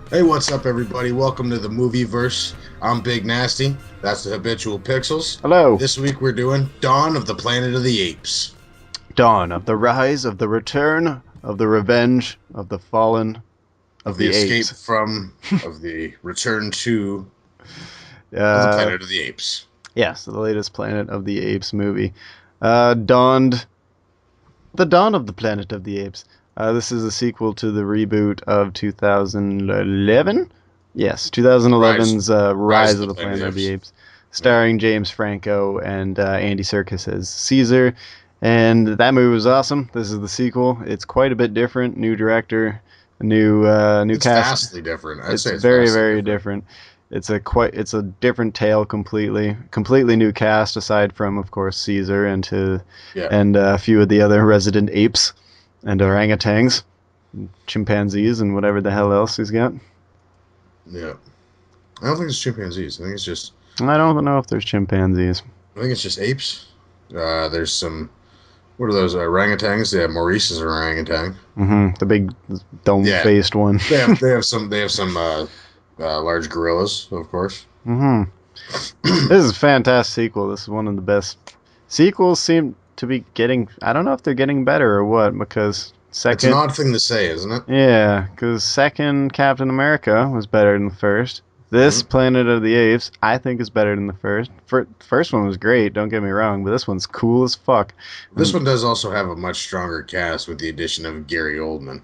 Hey, what's up, everybody? Welcome to the Movieverse. I'm Big Nasty. That's the Habitual Pixels. Hello. This week we're doing Dawn of the Planet of the Apes. Dawn of the rise, of the return, of the revenge, of the fallen, Of of the the escape apes. from, of the return to, of the Uh, Planet of the Apes. yes, the latest Planet of the Apes movie. Dawned, the Dawn of the Planet of the Apes. This is a sequel to the reboot of 2011? Yes, Rise, 2011's Rise of Rise the of the Planet of Planet the of the Apes. Apes, starring James Franco and Andy Serkis as Caesar. And that movie was awesome. This is the sequel. It's quite a bit different. New director, new It's cast. vastly different. I'd It's say it's very vastly very different. different. It's a different tale completely new cast aside from of course Caesar Yeah, and a few of the other resident apes and orangutans, chimpanzees and whatever the hell else he's got. yeah. I don't think it's chimpanzees. I don't know if there's chimpanzees. I think it's just apes. There's some, what are those, orangutans? Yeah, Maurice is an orangutan. The big Yeah, dome-faced one. they have some large gorillas, of course. hmm This is a fantastic sequel. This is one of the best sequels. Seem to be getting. I don't know if they're getting better or what because It's an second. odd thing to say, isn't it? Yeah, because second Captain America was better than the first. This Hmm. Planet of the Apes, I think, is better than the first. First one was great, don't get me wrong, but this one's cool as fuck. This And one does also have a much stronger cast with the addition of Gary Oldman.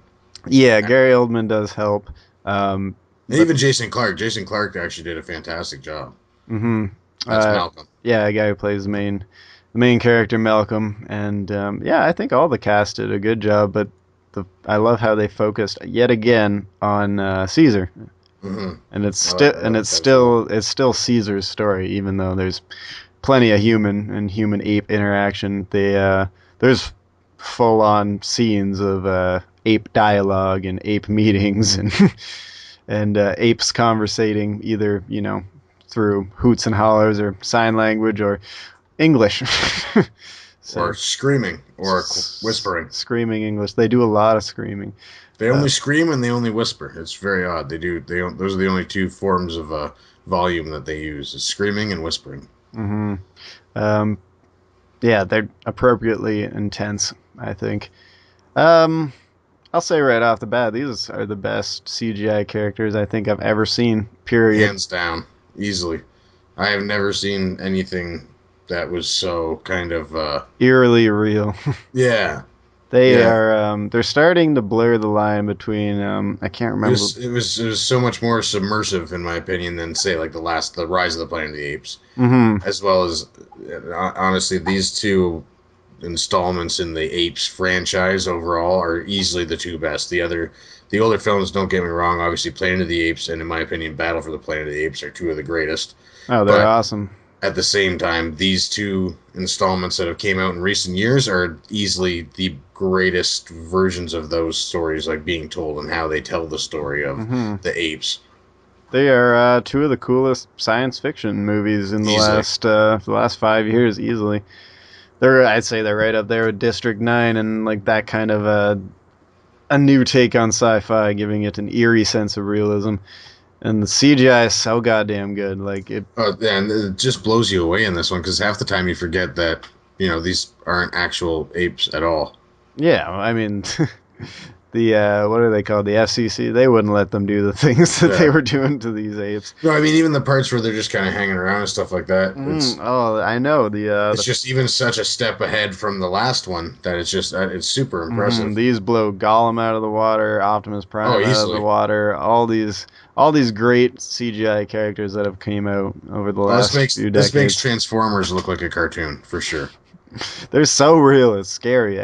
yeah, Gary Oldman does help. Um, And but even Jason Clark. Jason Clark actually did a fantastic job. hmm That's Malcolm. yeah, a guy who plays the main character Malcolm, and yeah, I think all the cast did a good job. But I love how they focused yet again on Caesar, Hmm. and I like that as well. it's still Caesar's story, even though there's plenty of human and human ape interaction. There's full on scenes of ape dialogue and ape meetings and apes conversating either through hoots and hollers or sign language or English. Or So screaming or whispering. screaming English. They do a lot of screaming. They Uh, only scream and they only whisper. It's very odd. They do. Those are the only two forms of volume that they use: is screaming and whispering. hmm um, yeah, they're appropriately intense, I think. Um, I'll say right off the bat, these are the best CGI characters I think I've ever seen. Period. Hands down, easily. I have never seen anything that was so kind of Eerily real. yeah, They yeah. are they're starting to blur the line between I can't It remember. was it was it was so much more submersive in my opinion than say like the Rise of the Planet of the Apes, hmm as well as honestly these two installments in the Apes franchise overall are easily the two best. The older films, don't get me wrong, obviously Planet of the Apes and in my opinion Battle for the Planet of the Apes are two of the greatest. Oh, they're But awesome. at the same time, these two installments that have came out in recent years are easily the greatest versions of those stories, like being told and how they tell the story of hmm the apes They are two of the coolest science fiction movies in easily. the last 5 years, easily. I'd say they're right up there with District 9 and like that kind of a new take on sci-fi, giving it an eerie sense of realism. And the CGI is so goddamn good. Like it, And it just blows you away in this one because half the time you forget that these aren't actual apes at all. yeah. I mean, the what are they called? The FCC. They wouldn't let them do the things that they Yeah. were doing to these apes. No, I mean even the parts where they're just kind of hanging around and stuff like that. Oh, I know It's just even such a step ahead from the last one that it's super impressive. these blow Gollum out of the water, Optimus Oh, Prime out of the easily. water. All these great CGI characters that have came out over the Oh, this last makes few this makes decades. Transformers look like a cartoon for sure. They're so real. It's scary.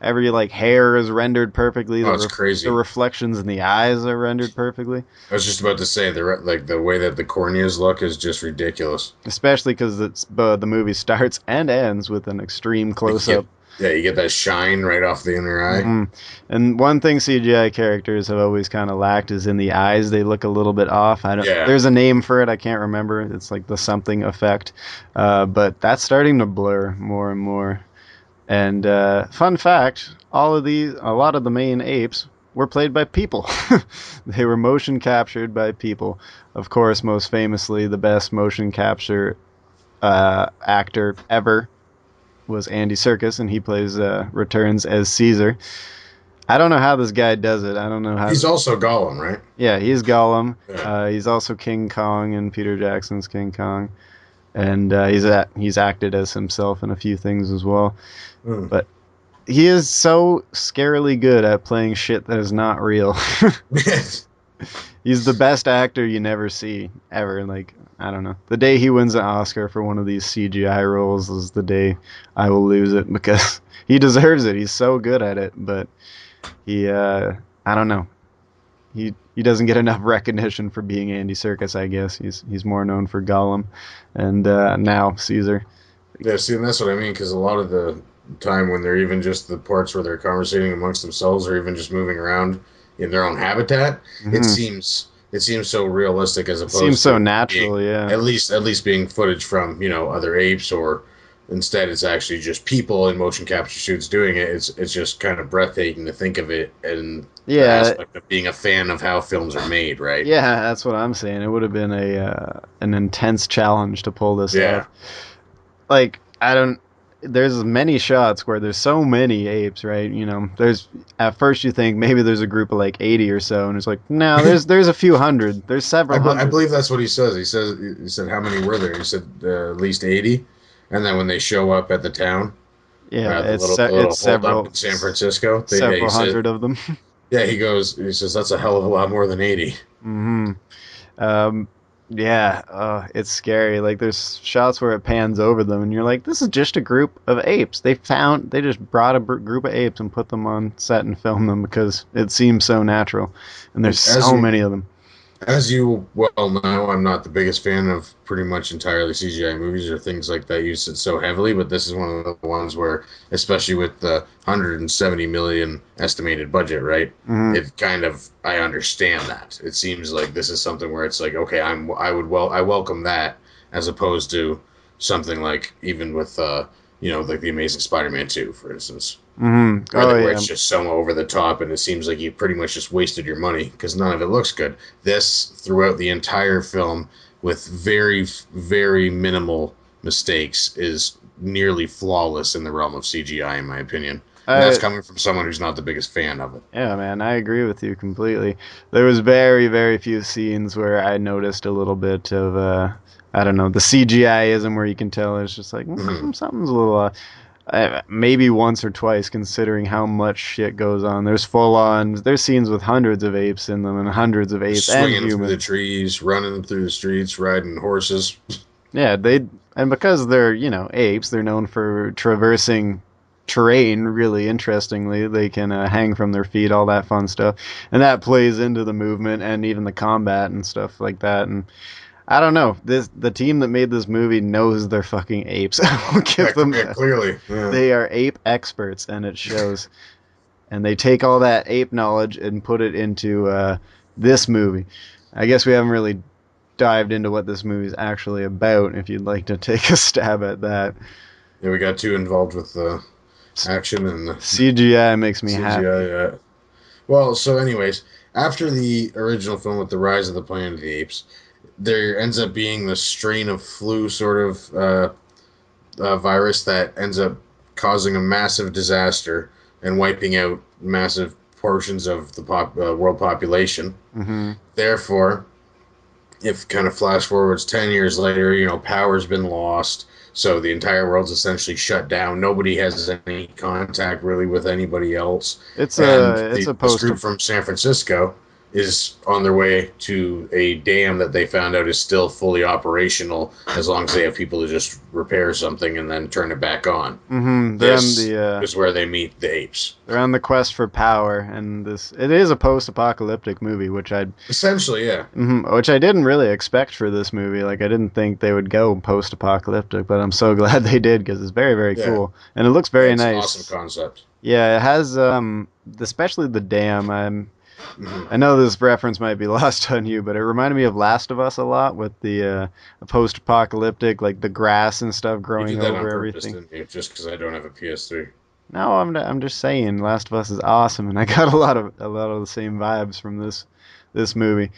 Every like hair is rendered perfectly. Oh, it's The crazy. reflections in the eyes are rendered perfectly. I was just about to say the way that the corneas look is just ridiculous. Especially because the movie starts and ends with an extreme Like close up. you get that shine right off the inner eye. hmm And one thing CGI characters have always kind of lacked is in the eyes. They look a little bit off. I don't. Yeah, There's a name for it. I can't remember. It's like the something effect. But that's starting to blur more and more. And fun fact: a lot of the main apes were played by people. They were motion captured by people. Of course, most famously, the best motion capture actor ever was Andy Serkis, and he plays returns as Caesar. I don't know how this guy does it. I don't know how. He's also Gollum, right? Yeah, he's Gollum. Yeah. He's also King Kong in Peter Jackson's King Kong, and he's acted as himself in a few things as well. Hmm. But he is so scarily good at playing shit that is not real. He's the best actor you never see ever. Like, I don't know. The day he wins an Oscar for one of these CGI roles is the day I will lose it because he deserves it. He's so good at it, but I don't know. He doesn't get enough recognition for being Andy Serkis. I guess he's more known for Gollum, and now Caesar. Yeah, see, and that's what I mean, because a lot of the time when they're even just the parts where they're conversating amongst themselves or even just moving around in their own habitat, it Mm-hmm. seems it seems so realistic as It seems opposed so to being natural. Yeah. at least being footage from other apes, or instead it's actually just people in motion capture shoots doing it. It's just kind of breathtaking to think of it and the Yeah. aspect of being a fan of how films are made, right? Yeah, that's what I'm saying. It would have been a an intense challenge to pull this Yeah. off. Like, I don't. There's many shots where there's so many apes, right? There's at first you think maybe there's a group of like 80 or so, and it's like no, there's a few hundred. There's I, several I hundred. believe that's what he says. He said how many were there? He said at least 80, and then when they show up at the town, Yeah, the it's little the little it's hold up in San Francisco, he several said hundred of them. he says that's a hell of a lot more than 80. hmm Um, yeah, it's scary. Like there's shots where it pans over them, and you're like, this is just a group of apes. They just brought a group of apes and put them on set and filmed them because it seems so natural, and there's As so you many of them. As you well know, I'm not the biggest fan of pretty much entirely CGI movies or things like that use it so heavily, but this is one of the ones where, especially with the 170 million estimated budget, right? hmm It kind of I understand that. It seems like this is something where it's like, okay, I welcome that as opposed to something like even with like the Amazing Spider-Man 2, for instance Oh where yeah, it's just so over the top and it seems like you pretty much just wasted your money because none of it looks good. This throughout the entire film with very very minimal mistakes is nearly flawless in the realm of CGI in my opinion. And that's I coming from someone who's not the biggest fan of it. yeah, man, I agree with you completely. There was very, very few scenes where I noticed a little bit of I don't know, the CGI-ism where you can tell it's just like Mm-hmm. something's a little maybe once or twice considering how much shit goes on. There's scenes with hundreds of apes in them and hundreds of apes and Swinging through the humans. trees, running through the streets, riding horses. Yeah, and because they're, apes, they're known for traversing terrain really interestingly. They can hang from their feet, all that fun stuff. And that plays into the movement and even the combat and stuff like that. And I don't know. The team that made this movie knows they're fucking apes. I'll give them Yeah, that. clearly. Yeah. They are ape experts and it shows. And they take all that ape knowledge and put it into this movie. I guess we haven't really dived into what this movie is actually about. If you'd like to take a stab at that, Yeah, we got too involved with the action and the CGI makes me CGI. happy. Well, so anyways, after the original film with the Rise of the Planet of the Apes, there ends up being this strain of flu sort of virus that ends up causing a massive disaster and wiping out massive portions of the world population. hmm Therefore, if kind of flash forwards 10 years later, power's been lost. So the entire world's essentially shut down. Nobody has any contact really with anybody else. It's And a it's a this post. group from San Francisco is on their way to a dam that they found out is still fully operational as long as they have people to just repair something and then turn it back on. They're on This the is where they meet the apes. they're on the quest for power, and it is a post-apocalyptic movie, Essentially, yeah. which I didn't really expect for this movie. Like I didn't think they would go post-apocalyptic, but I'm so glad they did because it's very very Yeah. cool and it looks Yeah, very it's an awesome nice. concept. Yeah, it has especially the dam. Hmm. I know this reference might be lost on you, but it reminded me of Last of Us a lot with the post-apocalyptic, like the grass and stuff You growing did that on over purpose, everything. didn't you? Just because I don't have a PS3. No, I'm just saying, Last of Us is awesome, and I got a lot of the same vibes from this movie.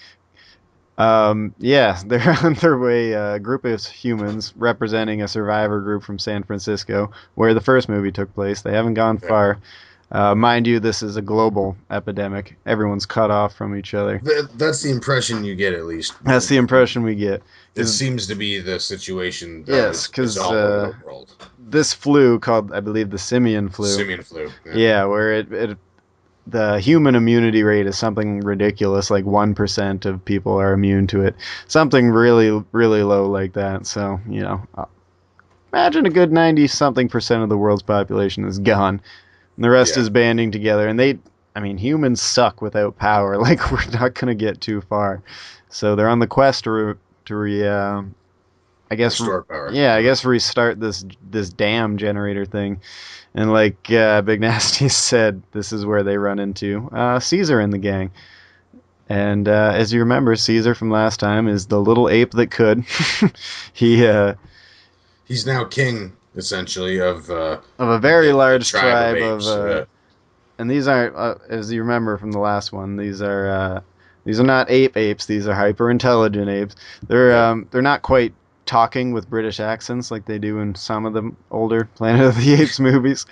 Yeah, they're on their way. A group of humans representing a survivor group from San Francisco, where the first movie took place. They haven't gone Yeah. far. Mind you, this is a global epidemic. Everyone's cut off from each other. That's the impression you get, at least. That's the impression we get. It 'Cause- seems to be the situation that yes, it's because all over the world. this flu called, I believe, the simian flu. Simian flu. Yeah. Yeah, where the human immunity rate is something ridiculous, like 1% of people are immune to it. Something really, really low like that. So, imagine a good 90 something percent of the world's population is gone. And the rest Yeah. is banding together. And I mean, humans suck without power. Like, we're not going to get too far. So they're on the quest I guess, Restore power. yeah, I guess restart this dam generator thing. And like Big Nasty said, this is where they run into Caesar and the gang. And as you remember, Caesar from last time is the little ape that could. he He's now king, essentially, of a very the large tribe tribe of of, apes. and these aren't, as you remember from the last one, these are not apes. These are hyper intelligent apes. They're not quite talking with British accents like they do in some of the older Planet of the Apes movies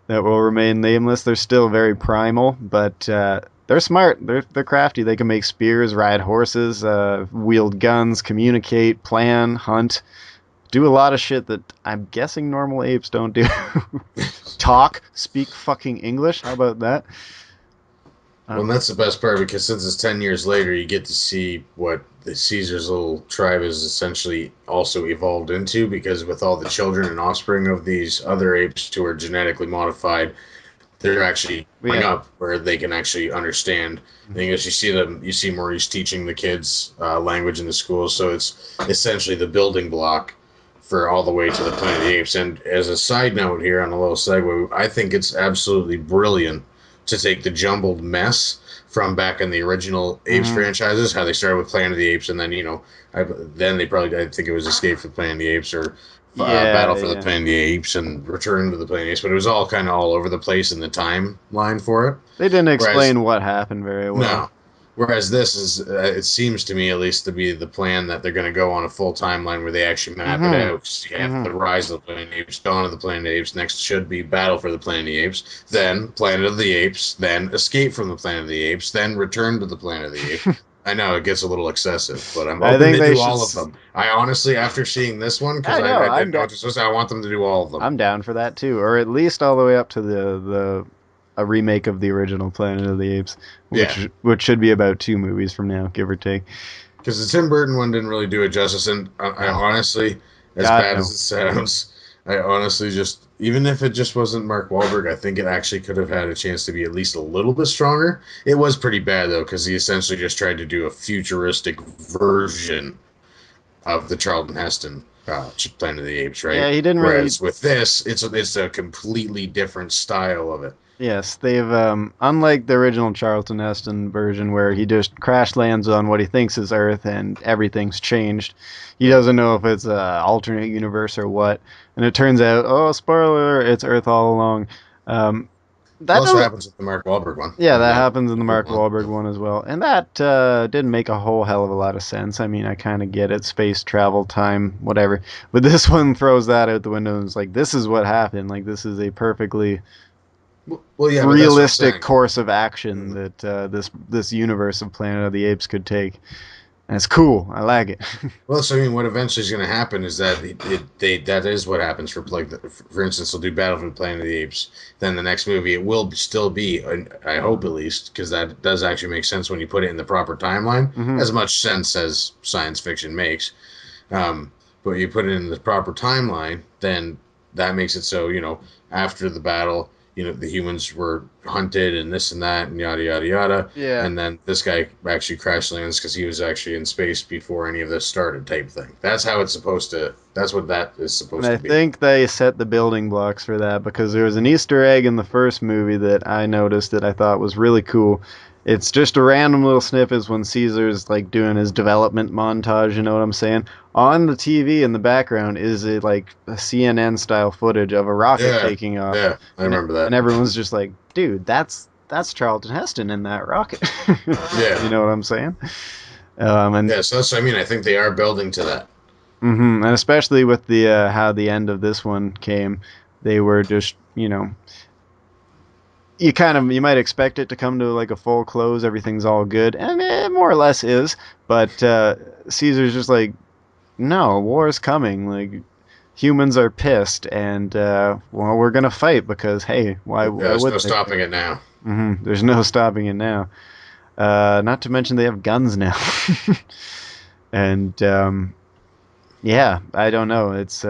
that will remain nameless. They're still very primal, but they're smart. They're crafty. They can make spears, ride horses, wield guns, communicate, plan, hunt, do a lot of shit that I'm guessing normal apes don't do. Talk, speak fucking English. How about that? Well, and that's the best part because since it's 10 years later, you get to see what the Caesar's little tribe is essentially also evolved into because with all the children and offspring of these other apes who are genetically modified, they're actually growing Yeah. up where they can actually understand English. You see Maurice teaching the kids language in the schools, so it's essentially the building block for all the way to the Planet of the Apes. And as a side note here on a little segue, I think it's absolutely brilliant to take the jumbled mess from back in the original Apes franchises, how they started with Planet of the Apes, and then then they probably I think it was Escape from Planet of the Apes or Yeah, Battle for the yeah. Planet of the Apes and Return to the Planet of the Apes, but it was all kind of all over the place in the timeline for it. They didn't Whereas explain what happened very well. no. Whereas this is, it seems to me at least to be the plan that they're going to go on a full timeline where they actually map it Mm-hmm. out. 'Cause you have the Mm-hmm. Rise of the Planet of the Apes, Dawn of the Planet of the Apes. Next should be Battle for the Planet of the Apes. Then Planet of the Apes. Then Escape from the Planet of the Apes. Then Return to the Planet of the Apes. I know it gets a little excessive, but I'm I hoping think they they do should. all of them. I honestly, after seeing this one, because I know. I didn't know what to say, I want them to do all of them. I'm down for that too, or at least all the way up to the a remake of the original Planet of the Apes, Yeah. which should be about 2 movies from now, give or take. Because the Tim Burton one didn't really do it justice, and I honestly, as God, bad no. as it sounds, I honestly just, even if it just wasn't Mark Wahlberg, I think it actually could have had a chance to be at least a little bit stronger. It was pretty bad though, because he essentially just tried to do a futuristic version of the Charlton Heston Planet of the Apes, right? Yeah, he didn't really. Whereas with this, it's a completely different style of it. Yes, they've unlike the original Charlton Heston version where he just crash lands on what he thinks is Earth and everything's changed. He doesn't know if it's a alternate universe or what, and it turns out, oh, spoiler, it's Earth all along. That That also doesn't. happens with the Mark Wahlberg one. Yeah, that Yeah. happens in the Mark Wahlberg one as well, and that didn't make a whole hell of a lot of sense. I mean, I kind of get it, space travel, time, whatever, but this one throws that out the window and it's like, this is what happened. Like, this is a perfectly Well, yeah, but that's what I'm realistic saying. course of action that this universe of Planet of the Apes could take. And it's cool. I like it. Well, so I mean, what eventually is going to happen is that that is what happens for like for instance, they'll do Battle for the Planet of the Apes. Then the next movie, it will still be, I hope at least, because that does actually make sense when you put it in the proper timeline. Mhm. As much sense as science fiction makes, but you put it in the proper timeline, then that makes it so after the battle, the humans were hunted and this and that and yada yada yada. Yeah. And then this guy actually crash lands because he was actually in space before any of this started, type thing. That's how it's supposed to. That's what that is supposed And I to be. think they set the building blocks for that because there was an Easter egg in the first movie that I noticed that I thought was really cool. It's just a random little snippets when Caesar's like doing his development montage. You know what I'm saying? On the TV in the background is it like a CNN style footage of a rocket Yeah, taking off, yeah, I remember and that. everyone's just like, "Dude, that's Charlton Heston in that rocket." You Yeah, know what I'm saying? And yeah. So that's what I mean. I think they are building to that. and especially with the how the end of this one came, they were just you might expect it to come to like a full close, everything's all good, and it more or less is, but Caesar's just like, no, war is coming, like humans are pissed, and well, we're gonna fight because hey, Yeah, why there's no would they? stopping it now. There's no stopping it now. Not to mention they have guns now. And yeah, I don't know. It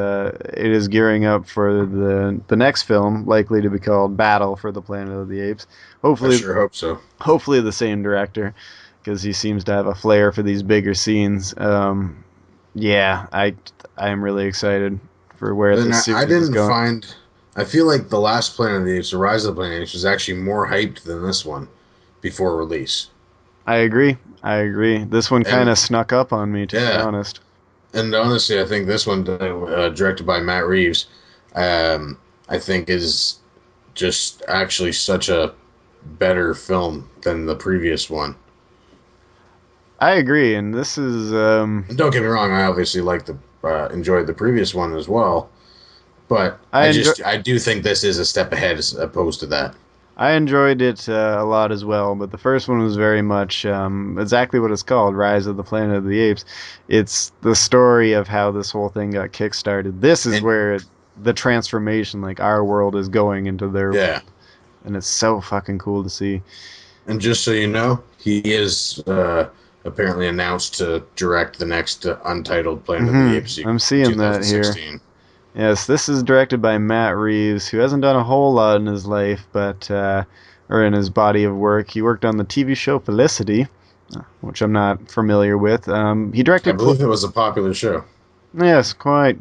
is gearing up for the next film, likely to be called Battle for the Planet of the Apes. I Hopefully, sure hope so. hopefully the same director, because he seems to have a flair for these bigger scenes. Yeah, I am really excited for where And this I series is didn't going. find. I feel like the last Planet of the Apes, the Rise of the Planet of the Apes, was actually more hyped than this one before release. I agree. I agree. This one kind And of snuck up on me, to be yeah, honest. and honestly, I think this one, directed by Matt Reeves, I think is just actually such a better film than the previous one. I agree, and this is And don't get me wrong, I obviously like the enjoyed the previous one as well, but I enjoy I do think this is a step ahead as opposed to that. I enjoyed it a lot as well, but the first one was very much exactly what it's called, Rise of the Planet of the Apes. It's the story of how this whole thing got kickstarted. This is And where the transformation, like our world, is going into their yeah, world, and it's so fucking cool to see. and just so you know, he is apparently announced to direct the next Untitled Planet of the Apes sequel I'm in seeing that here. 2016. Yes, this is directed by Matt Reeves, who hasn't done a whole lot in his life, but or in his body of work. He worked on the TV show Felicity, which I'm not familiar with. He I directed. believe it was a popular show. Yes, quite.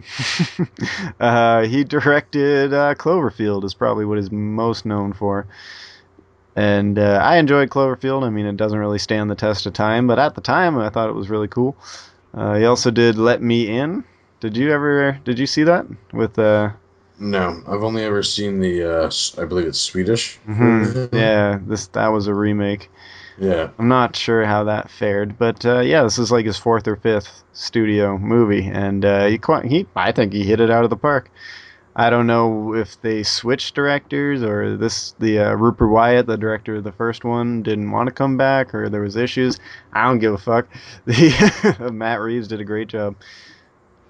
He directed Cloverfield, is probably what he's most known for. And I enjoyed Cloverfield. I mean, it doesn't really stand the test of time, but at the time, I thought it was really cool. He also did Let Me In. Did you see that with No, I've only ever seen the I believe it's Swedish version. yeah, that was a remake. Yeah, I'm not sure how that fared, but yeah, this is like his fourth or fifth studio movie, and I think he hit it out of the park. I don't know if they switched directors or the Rupert Wyatt, the director of the first one, didn't want to come back or there was issues. I don't give a fuck. The Matt Reeves did a great job,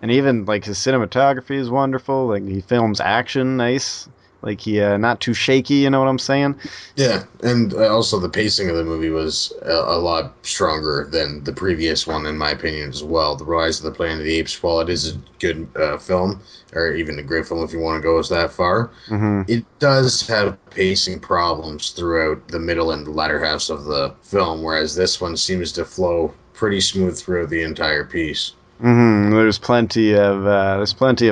and even like his cinematography is wonderful. Like he films action nice. Like he not too shaky. You know what I'm saying? yeah, and also the pacing of the movie was a lot stronger than the previous one, in my opinion, as well. The Rise of the Planet of the Apes, while it is a good film, or even a great film if you want to go as that far, hmm it does have pacing problems throughout the middle and latter halves of the film, whereas this one seems to flow pretty smooth throughout the entire piece. There's plenty of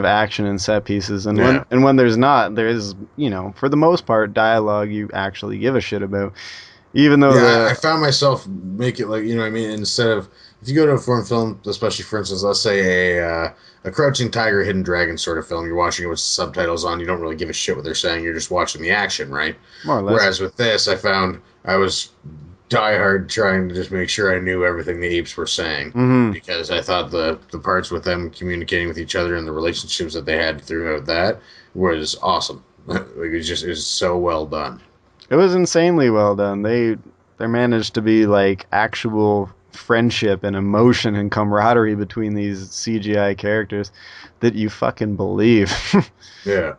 action and set pieces, and Yeah. when there's not, there is for the most part dialogue you actually give a shit about. Even though Yeah, I the found myself make it like you know what I mean. Instead of if you go to a foreign film, especially for instance, let's say a Crouching Tiger, Hidden Dragon sort of film, you're watching it with subtitles on. You don't really give a shit what they're saying. You're just watching the action, right? more or less. Whereas with this, I found I was diehard trying to just make sure I knew everything the apes were saying hmm because I thought the parts with them communicating with each other and the relationships that they had throughout that was awesome. Like it was so well done. It was insanely well done. There managed to be like actual friendship and emotion and camaraderie between these CGI characters that you fucking believe. Yeah.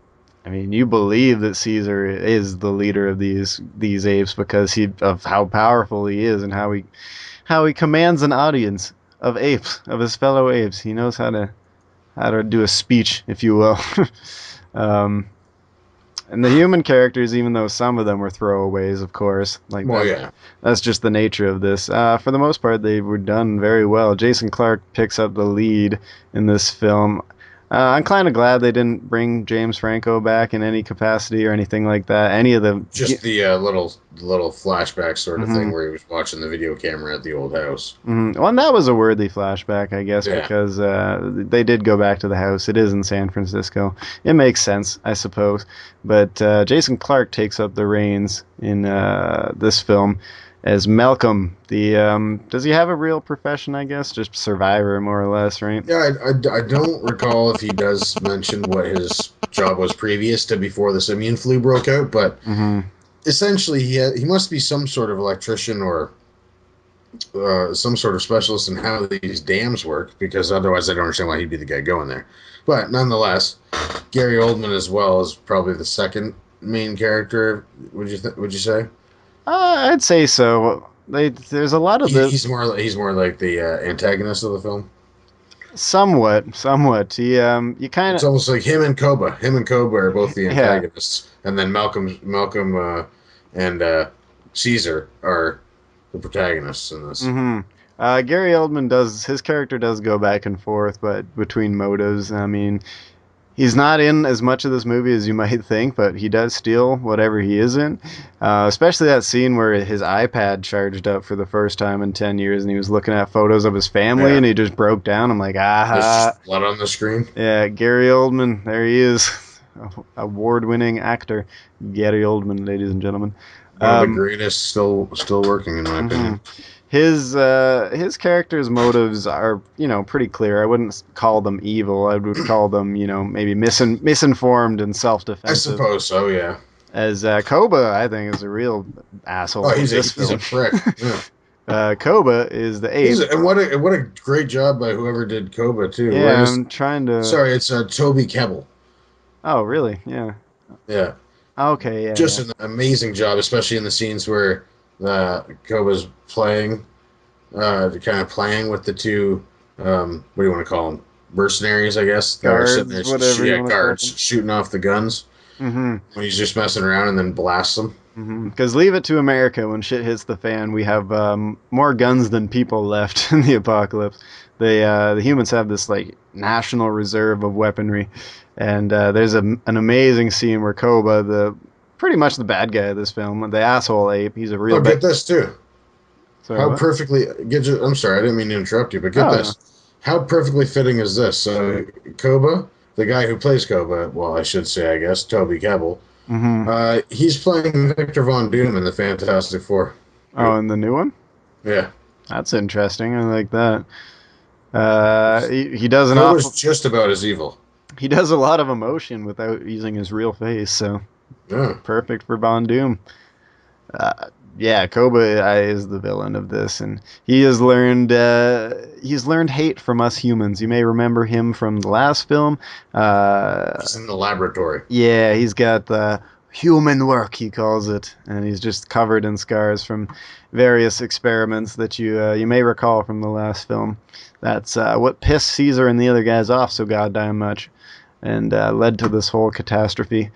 I mean, you believe that Caesar is the leader of these apes because of how powerful he is and how he commands an audience of apes, of his fellow apes. He knows how to do a speech, if you will. um, and the human characters, even though some of them were throwaways, of course, like Well, yeah. that's just the nature of this. For the most part, they were done very well. Jason Clarke picks up the lead in this film. I'm kind of glad they didn't bring James Franco back in any capacity or anything like that. Any of the. Just the little flashback sort of thing Mhm. where he was watching the video camera at the old house. Well, and that was a worthy flashback, I guess, Yeah, because they did go back to the house. It is in San Francisco. It makes sense, I suppose. But Jason Clarke takes up the reins in this film as Malcolm. The does he have a real profession? I guess just survivor, more or less, right? yeah. I don't recall if he does mention what his job was previous to before the simian flu broke out, but Mm-hmm. essentially he must be some sort of electrician or some sort of specialist in how these dams work, because otherwise I don't understand why he'd be the guy going there. But nonetheless, Gary Oldman as well is probably the second main character. Would you say I'd say so. There's a lot of the he's more like the antagonist of the film? somewhat. You kind It's of almost like him and Koba. Him and Koba are both the yeah. antagonists, and then Malcolm and Caesar are the protagonists in this. hmm Gary Oldman does his character does go back and forth, but between motives. I mean, he's not in as much of this movie as you might think, but he does steal whatever he is in. Especially that scene where his iPad charged up for the first time in 10 years, and he was looking at photos of his family, Yeah, and he just broke down. I'm like, there's aha, just blood on the screen. yeah, Gary Oldman, there he is, award-winning actor, Gary Oldman, ladies and gentlemen. One of the Um, greatest, still working in my mhm. opinion. His character's motives are pretty clear. I wouldn't call them evil. I would call them maybe misinformed and I self-defensive. suppose so. Yeah. As Koba, I think, is a real asshole Oh, in this he's a film. prick. Yeah. Koba is the ape. And what a great job by whoever did Koba too. What Yeah, is I'm trying to. Sorry, it's Toby Kebbell. Oh, really? Yeah. Yeah, Okay. Yeah. just Yeah. an amazing job, especially in the scenes where Koba's playing, kind of playing with the two. What do you want to call them? Mercenaries, I guess. That are sitting Guards, there, whatever you yeah, want to call guards them. shooting off the guns Mm-hmm. when he's just messing around and then blasts them. Because leave it to America when shit hits the fan. We have more guns than people left in the apocalypse. The humans have this like national reserve of weaponry, and there's an amazing scene where Koba, the pretty much the bad guy of this film, the asshole ape, he's a real Oh, bad. get this too. Sorry, How what? perfectly I'm sorry, I didn't mean to interrupt you, but get Oh no. this. How perfectly fitting is this? So Koba, the guy who plays Koba, well, I should say, I guess, Toby Kebbell, Mm-hmm. he's playing Victor Von Doom in the Fantastic Four. Oh, and the new one? Yeah. That's interesting. I like that. He does an Koba's awful. just about as evil. He does a lot of emotion without using his real face, so Yeah. perfect for Bond Doom. Yeah, Koba is the villain of this, and he's learned hate from us humans. You may remember him from the last film. He's in the laboratory. Yeah, he's got the human work, he calls it, and he's just covered in scars from various experiments that you may recall from the last film. That's what pissed Caesar and the other guys off so goddamn much, and led to this whole catastrophe.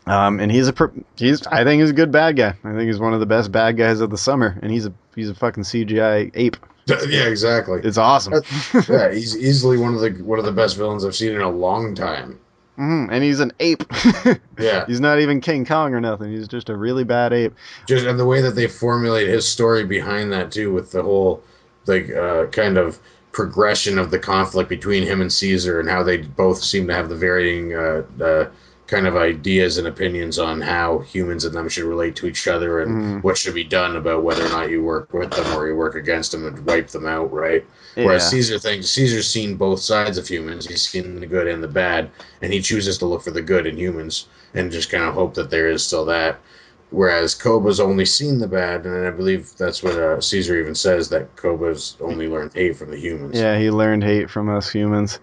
And he's I think he's a good bad guy. I think he's one of the best bad guys of the summer, and he's a fucking CGI ape. Yeah, exactly. It's awesome. Yeah, he's easily one of the best villains I've seen in a long time. And he's an ape. Yeah. He's not even King Kong or nothing. He's just a really bad ape. Just and the way that they formulate his story behind that too, with the whole like kind of progression of the conflict between him and Caesar, and how they both seem to have the varying kind of ideas and opinions on how humans and them should relate to each other, and Mm, what should be done about whether or not you work with them or you work against them and wipe them out, right? Whereas yeah. Caesar's seen both sides of humans. He's seen the good and the bad, and he chooses to look for the good in humans and just kind of hope that there is still that. Whereas Koba's only seen the bad, and I believe that's what Caesar even says, that Koba's only learned hate from the humans. Yeah, he learned hate from us humans.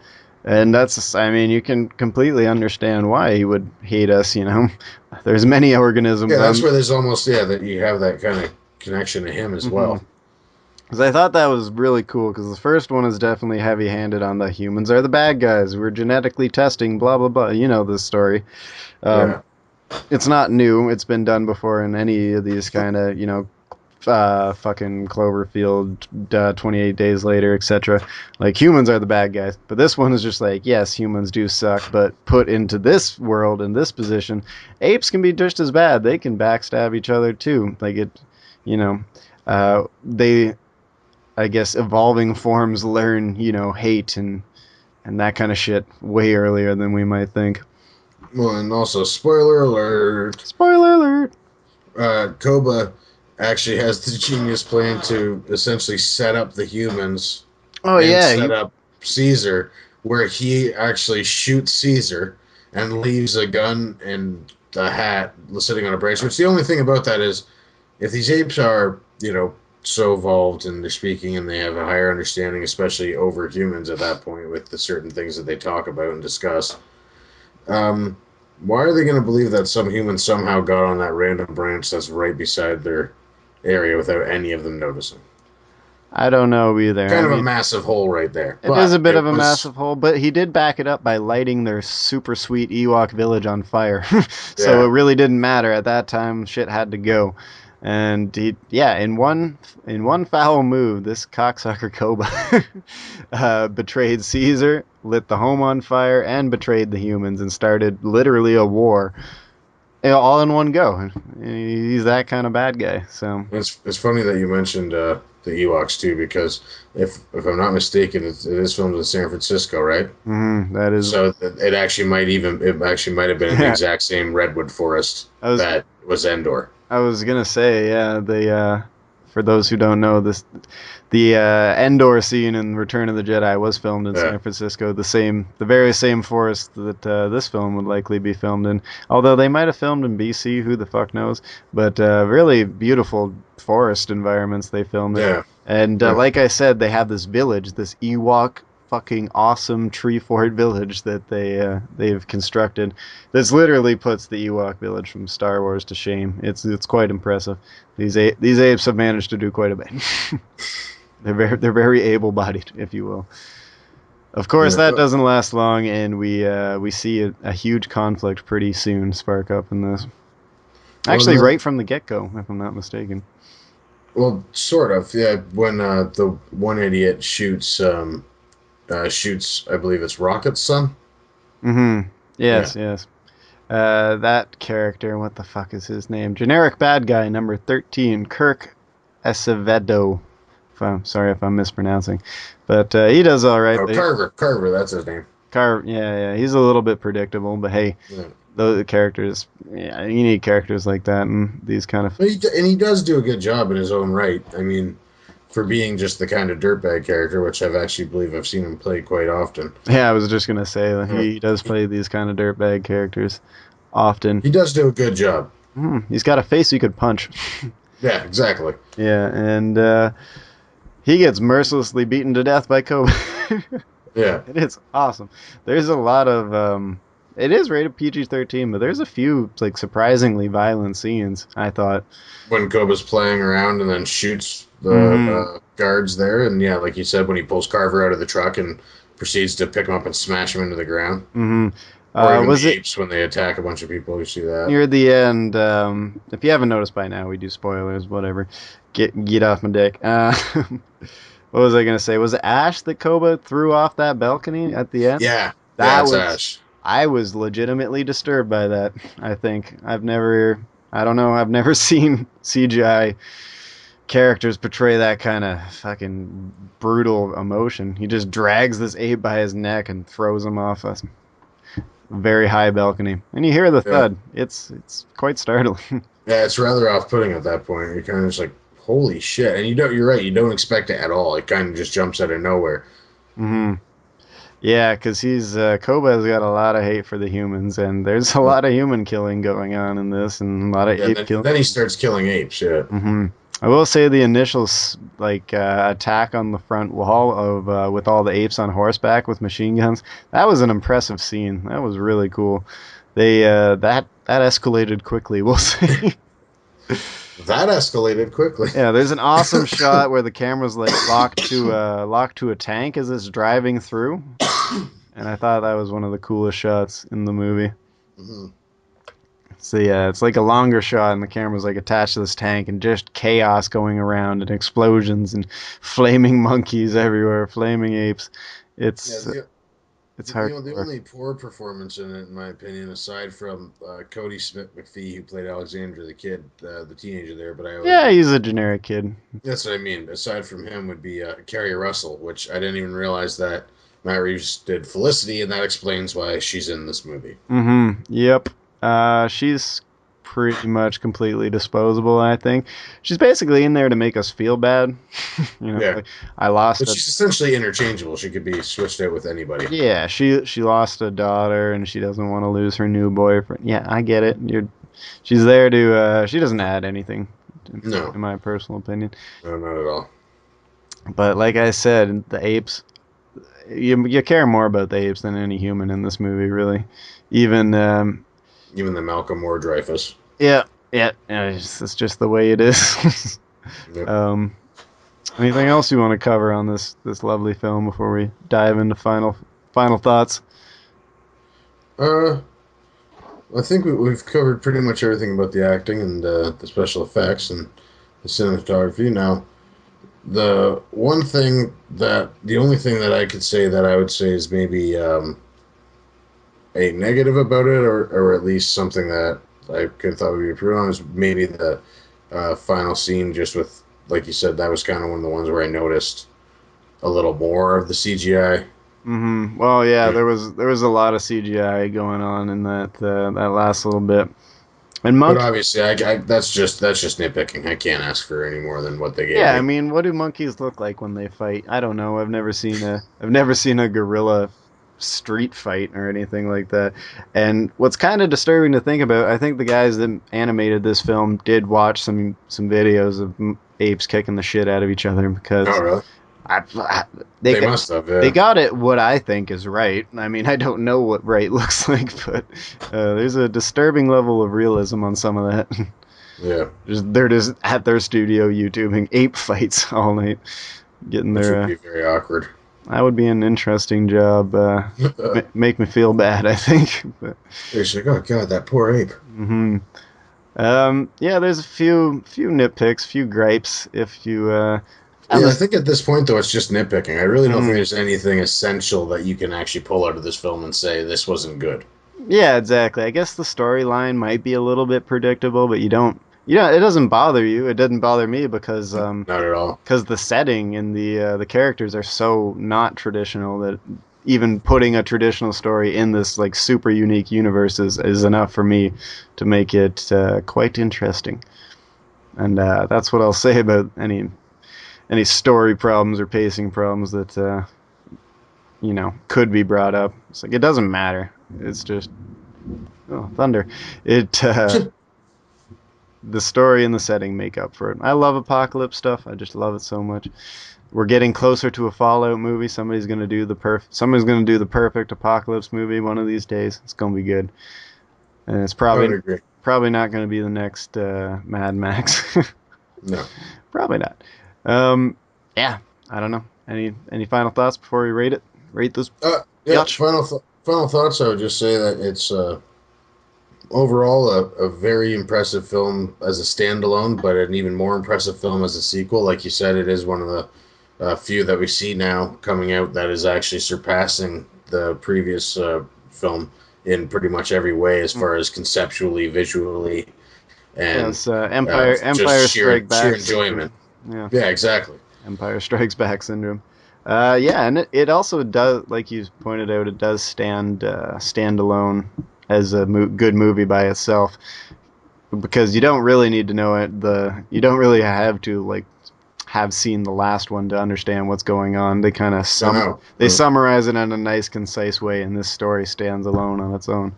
And I mean, you can completely understand why he would hate us. There's many organisms Yeah, that's on. where there's almost that you have that kind of connection to him as Mhm. well. 'Cause I thought that was really cool, because the first one is definitely heavy-handed on the humans are the bad guys. We're genetically testing, blah, blah, blah. You know this story. Um, Yeah, it's not new. It's been done before in any of these kind of, fucking Cloverfield, 28 Days Later, etc. Like humans are the bad guys, but this one is just like, yes, humans do suck, but put into this world in this position, apes can be just as bad. They can backstab each other too. Like it, you know, they, I guess, evolving forms learn, hate and that kind of shit way earlier than we might think. Well, and also, spoiler alert, Spoiler alert. Koba actually has the genius plan to essentially set up the humans Oh and yeah, set up Caesar, where he actually shoots Caesar and leaves a gun and a hat sitting on a branch. Which the only thing about that is, if these apes are, so evolved and they're speaking and they have a higher understanding, especially over humans at that point, with the certain things that they talk about and discuss. Um, why are they going to believe that some human somehow got on that random branch that's right beside their area without any of them noticing? I don't know either. I Kind of a mean, massive hole right there. it is a But bit of it a was, massive hole, but he did back it up by lighting their super sweet Ewok village on fire. So yeah, it really didn't matter at that time. Shit had to go, and yeah, in one foul move, this cocksucker Koba betrayed Caesar, lit the home on fire, and betrayed the humans, and started literally a war, all in one go. He's that kind of bad guy. So it's funny that you mentioned the Ewoks too, because if I'm not mistaken, it is filmed in San Francisco, right? that is, So it actually might have been in the yeah. exact same redwood forest I was that was Endor. I was gonna say, yeah, for those who don't know this, the Endor scene in Return of the Jedi was filmed in Yeah, San Francisco, the very same forest that this film would likely be filmed in. Although they might have filmed in BC, who the fuck knows? But really beautiful forest environments they filmed in. yeah. And Uh, like I said, they have this village, this Ewok fucking awesome tree fort village that they've constructed. This literally puts the Ewok village from Star Wars to shame. It's quite impressive. These apes have managed to do quite a bit. They're very able-bodied, if you will. Of course, that yeah. doesn't last long, and we see a huge conflict pretty soon spark up in this. Well, Actually, right from the get-go, if I'm not mistaken. well, sort of. Yeah, when the one idiot shoots, I believe it's Rocket's son. Mm-hmm. Yeah. Yes, yes. That character, what the fuck is his name? Generic bad guy number 13, Kirk Acevedo. Sorry if I'm mispronouncing, but he does all right. Oh, Carver, that's his name. Yeah, he's a little bit predictable, but hey, Yeah. those characters, yeah, you need characters like that and these kind of. But he does do a good job in his own right. I mean, for being just the kind of dirtbag character, which I've seen him play quite often. Yeah, I was just gonna say that Uh, he does play these kind of dirtbag characters often. he does do a good job. He's got a face you could punch. Yeah, exactly. Yeah, and he gets mercilessly beaten to death by Kobe. Yeah. It is awesome. There's a lot of it is rated PG-13, but there's a few like surprisingly violent scenes, I thought. When Koba's playing around and then shoots the Mhm. guards there, and yeah, like you said, when he pulls Carver out of the truck and proceeds to pick him up and smash him into the ground, Mhm. or even Was the it apes when they attack a bunch of people, you see that. near the end? If you haven't noticed by now, we do spoilers, whatever. Get off my dick. What was I gonna say? Was it Ash that Koba threw off that balcony at the end? Yeah, yeah, That it's was Ash. I was legitimately disturbed by that. I think I don't know, I've never seen CGI characters portray that kind of fucking brutal emotion. He just drags this ape by his neck and throws him off a very high balcony, and you hear the Yeah, thud. It's quite startling. yeah, it's rather off-putting at that point. You're kind of just like, holy shit, and you don't. You're right. You don't expect it at all. It kind of just jumps out of nowhere. hmm Yeah, because he's Koba has got a lot of hate for the humans, and there's a lot of human killing going on in this, and a lot of Yeah, and ape then, killing. then he starts killing apes. Yeah, I will say the initial attack on the front wall of with all the apes on horseback with machine guns, that was an impressive scene. That was really cool. They that escalated quickly. We'll say. that escalated quickly. Yeah, there's an awesome shot where the camera's like locked to a tank as it's driving through, and I thought that was one of the coolest shots in the movie. Mhm. So yeah, it's like a longer shot, and the camera's like attached to this tank, and just chaos going around, and explosions, and flaming monkeys everywhere, flaming apes. Yeah, It's it's the hardcore. only poor performance in it, in my opinion, aside from Cody Smith McPhee, who played Alexander the kid, the teenager there, but I always Yeah, he's a generic kid. that's what I mean. Aside from him, would be Carrie Russell, which I didn't even realize that Matt Reeves did Felicity, and that explains why she's in this movie. Mm-hmm. Yep. She's pretty much completely disposable, I think. She's basically in there to make us feel bad. Yeah, Like I lost but a she's essentially interchangeable. She could be switched out with anybody. yeah, she lost a daughter and she doesn't want to lose her new boyfriend. Yeah, I get it. She's there to she doesn't add anything No, in my personal opinion. no, not at all. But like I said, the apes you care more about the apes than any human in this movie, really. Even Even the Malcolm Moore Dreyfus. yeah, yeah, it's just the way it is. Yep. um, anything else you want to cover on this lovely film before we dive into final thoughts? Uh, I think we've covered pretty much everything about the acting and the special effects and the cinematography. Now, the only thing that I could say that I would say is maybe a negative about it, or at least something that I could thought would be improved on, is maybe the final scene. Just with, like you said, that was kind of one of the ones where I noticed a little more of the CGI. Well, yeah, Yeah. there was a lot of CGI going on in that last little bit. And But monkey, obviously, that's just nitpicking. I can't ask for any more than what they gave yeah, I me. mean, what do monkeys look like when they fight? I don't know. I've never seen a gorilla street fight or anything like that. And what's kind of disturbing to think about, I think the guys that animated this film did watch some videos of apes kicking the shit out of each other Oh, because really? I they They got must have, they yeah. got it what I think is right. I mean, I don't know what right looks like, but there's a disturbing level of realism on some of that. Yeah, They're just at their studio YouTubing ape fights all night, getting which their. would be very awkward. That would be an interesting job. Make me feel bad, I think. But, It's like, oh god, that poor ape. hmm yeah, there's a few nitpicks, few gripes. If you and Yeah, I this, think at this point though, it's just nitpicking. I really don't think mhm. there's anything essential that you can actually pull out of this film and say this wasn't good. Yeah, exactly. I guess the storyline might be a little bit predictable, but it doesn't bother you. It doesn't bother me Not at all. because the setting and the characters are so not traditional that even putting a traditional story in this like super unique universe is enough for me to make it quite interesting. And that's what I'll say about any story problems or pacing problems that could be brought up. It's like it doesn't matter. It's just oh thunder. It The story and the setting make up for it. I love apocalypse stuff. I just love it so much. We're getting closer to a Fallout movie. Somebody's gonna do the perfect apocalypse movie one of these days. It's gonna be good, and it's I would probably agree. probably not gonna be the next Mad Max. No. Probably not. Um, yeah, I don't know. Any final thoughts before we rate it? Rate this Yeah. yacht. Final thoughts. I would just say that it's overall a very impressive film as a standalone, but an even more impressive film as a sequel. Like you said, it is one of the few that we see now coming out that is actually surpassing the previous film in pretty much every way, as far as conceptually, visually, and Yes, Empire just Strike sheer Back enjoyment. syndrome. Yeah. Yeah, exactly. Empire Strikes Back syndrome. Yeah, and it also does, like you pointed out, it does stand alone as a good movie by itself because you don't really need to know it. You don't really have to like have seen the last one to understand what's going on. They kind of No, no, they no. summarize it in a nice, concise way, and this story stands alone on its own.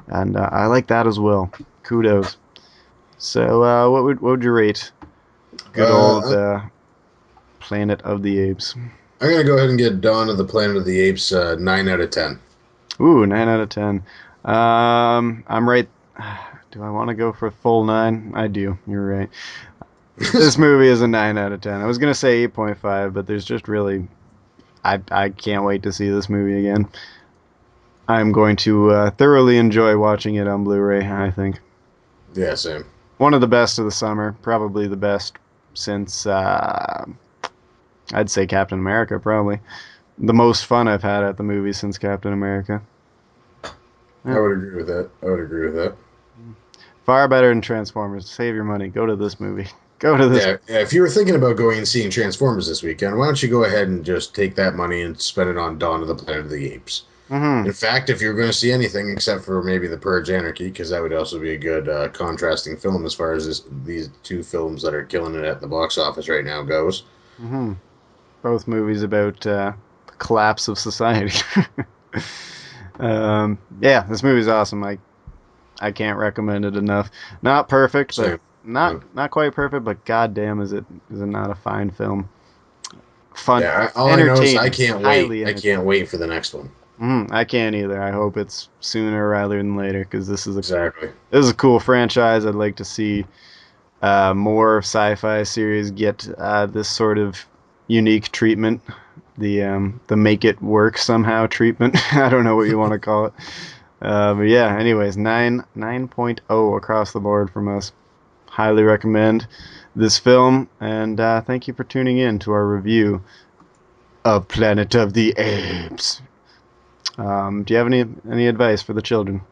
And I like that as well. Kudos. So, what would you rate? Good old Uh, Planet of the Apes. I'm gonna go ahead and get Dawn of the Planet of the Apes 9 out of 10. Ooh, 9 out of 10. I'm right. Do I want to go for a full 9? I do. You're right. This movie is a 9 out of 10. I was gonna say 8.5, but there's just really, I can't wait to see this movie again. I'm going to thoroughly enjoy watching it on Blu-ray, I think. Yeah, same. One of the best of the summer, probably the best since I'd say Captain America, probably the most fun I've had at the movies since Captain America. I Yeah. would agree with that. I would agree with that. Far better than Transformers. Save your money. Go to this movie. Go to this. Yeah, if you were thinking about going and seeing Transformers this weekend, why don't you go ahead and just take that money and spend it on Dawn of the Planet of the Apes? Hmm. In fact, if you're going to see anything except for maybe the Purge Anarchy, because that would also be a good contrasting film as far as these two films that are killing it at the box office right now goes. Hmm. Both movies about the collapse of society. Yeah, this movie's awesome. I can't recommend it enough. Not perfect, but Same. not not quite perfect. But goddamn, is it not a fine film? Fun, Yeah, all I know is I entertaining, can't wait. highly I can't entertaining. wait for the next one. I can't either. I hope it's sooner rather than later because Exactly. this is a cool franchise. I'd like to see more sci-fi series get this sort of unique treatment. The make it work somehow treatment. I don't know what you want to call it. But yeah, anyways, 9.0 across the board from us. Highly recommend this film, and thank you for tuning in to our review of Planet of the Apes. Do you have any advice for the children?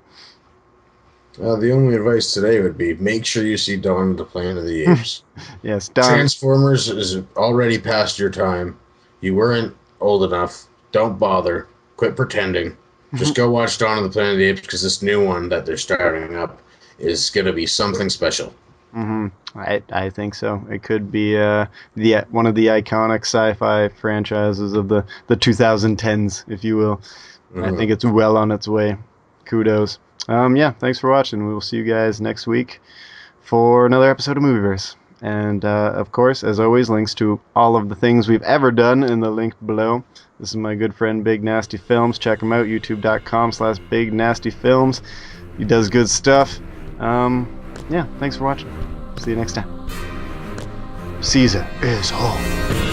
The only advice today would be make sure you see Dawn of the Planet of the Apes. Yes, Don. Transformers is already past your time. You weren't old enough. Don't bother. Quit pretending. Just go watch Dawn of the Planet of the Apes because this new one that they're starting up is going to be something special. I think so. It could be the one of the iconic sci-fi franchises of the 2010s, if you will. I Mhm. think it's well on its way. Kudos. Yeah, thanks for watching. We will see you guys next week for another episode of Movieverse. And of course, as always, links to all of the things we've ever done in the link below. This is my good friend Big Nasty Films. Check him out, youtube.com/Big Nasty Films. He does good stuff. Yeah, thanks for watching. See you next time. Caesar is home.